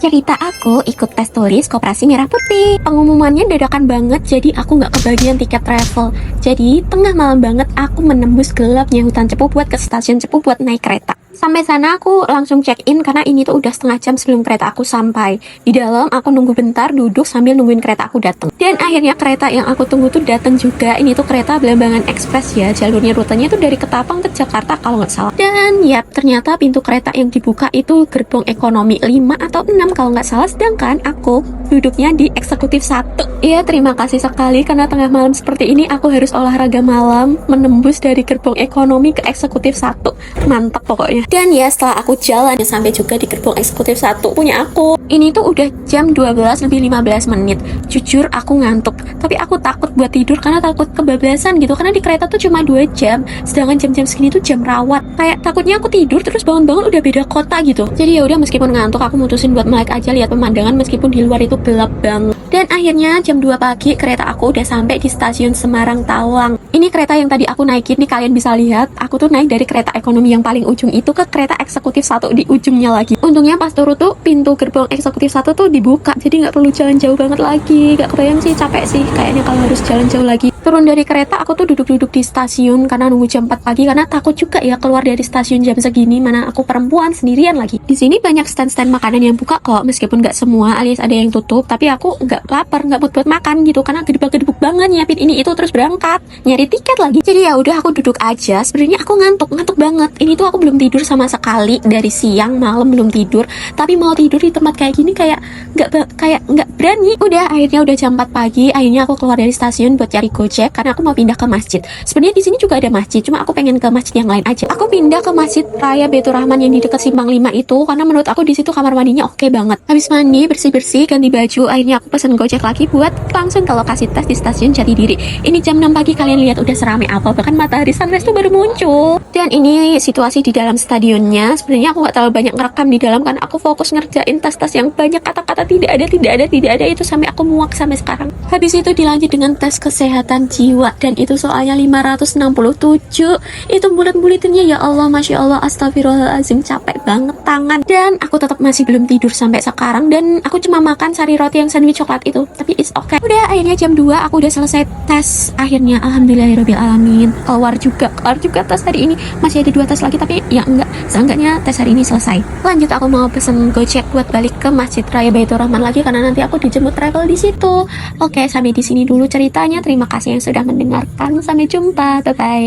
Cerita aku ikut tes tulis Koperasi Merah Putih. Pengumumannya dadakan banget, jadi aku nggak kebagian tiket travel. Jadi tengah malam banget aku menembus gelapnya hutan Cepu buat ke stasiun Cepu buat naik kereta. Sampai sana aku langsung check in karena ini tuh udah setengah jam sebelum kereta aku sampai. Di dalam aku nunggu bentar duduk sambil nungguin kereta aku datang. Dan akhirnya kereta yang aku tunggu tuh datang juga. Ini tuh kereta Belambangan Express ya. Jalurnya rutenya tuh dari Ketapang ke Jakarta kalau nggak salah. Dan ya ternyata pintu kereta yang dibuka itu gerbong ekonomi 5 atau 6 kalau nggak salah. Sedangkan aku duduknya di eksekutif 1. Iya, terima kasih sekali karena tengah malam seperti ini aku harus olahraga malam menembus dari gerbong ekonomi ke eksekutif 1. Mantap pokoknya. Dan ya setelah aku jalan sampai juga di gerbong eksekutif 1 punya aku. Ini tuh udah jam 12 lebih 15 menit. Jujur aku ngantuk, tapi aku takut buat tidur karena takut kebablasan gitu. Karena di kereta tuh cuma 2 jam, sedangkan jam-jam segini tuh jam rawat. Kayak takutnya aku tidur terus bangun-bangun udah beda kota gitu. Jadi ya udah, meskipun ngantuk aku mutusin buat melek aja lihat pemandangan meskipun di luar itu gelap banget. Dan akhirnya jam 2 pagi kereta aku udah sampai di stasiun Semarang Tawang. Ini kereta yang tadi aku naikin nih, kalian bisa lihat. Aku tuh naik dari kereta ekonomi yang paling ujung itu ke kereta eksekutif 1 di ujungnya lagi. Untungnya pas turun tuh pintu gerbong eksekutif 1 tuh dibuka, jadi nggak perlu jalan jauh banget lagi. Gak kebayang sih, capek sih kayaknya kalau harus jalan jauh lagi. Turun dari kereta aku tuh duduk-duduk di stasiun karena nunggu jam 4 pagi karena takut juga ya keluar dari stasiun jam segini, mana aku perempuan sendirian lagi. Di sini banyak stand-stand makanan yang buka kok, meskipun nggak semua alias ada yang tutup, tapi aku nggak lapar, nggak buat makan gitu karena gedebak-gedebuk banget nyiapin ini itu terus berangkat nyari tiket lagi. Jadi ya udah aku duduk aja. Sebenarnya aku ngantuk banget. Ini tuh aku belum tidur sama sekali dari siang malam, belum tidur. Tapi mau tidur di tempat kayak gini kayak nggak berani. Udah akhirnya udah jam 4 pagi. Akhirnya aku keluar dari stasiun buat cari Gojek karena aku mau pindah ke masjid. Sebenarnya di sini juga ada masjid, cuma aku pengen ke masjid yang lain aja. Aku pindah ke Masjid Raya Baitur Rahman yang di dekat Simpang 5 itu karena menurut aku di situ kamar mandinya oke banget. Habis mandi, bersih-bersih, ganti baju, akhirnya aku pesen Gojek lagi buat langsung ke lokasi tes di stasiun Jatidiri. Ini jam 6 pagi, kalian lihat udah serame apa, bahkan matahari sunrise tuh baru muncul. Dan ini situasi di dalam stadionnya. Sebenarnya aku nggak terlalu banyak ngerekam di dalam karena aku fokus ngerjain tes-tes yang banyak kata-kata tidak ada itu sampai aku muak sampai sekarang. Habis itu dilanjut dengan tes kesehatan jiwa dan itu soalnya 567. Itu bulat-bulitinnya ya Allah, Masya Allah, astagfirullahaladzim, capek banget tangan. Dan aku tetap masih belum tidur sampai sekarang dan aku cuma makan sari roti yang sandwich coklat itu, tapi it's okay. Udah akhirnya jam 2 aku udah selesai tes. Akhirnya alhamdulillahirobbilalamin keluar juga tes hari ini. Masih ada 2 tes lagi tapi ya enggak, seenggaknya tes hari ini selesai. Lanjut aku mau pesen Gojek buat balik ke Masjid Raya Baitur Rahman lagi karena nanti aku dijemput travel di situ. Oke, sampai di sini dulu ceritanya. Terima kasih yang sudah mendengarkan. Sampai jumpa. Bye bye.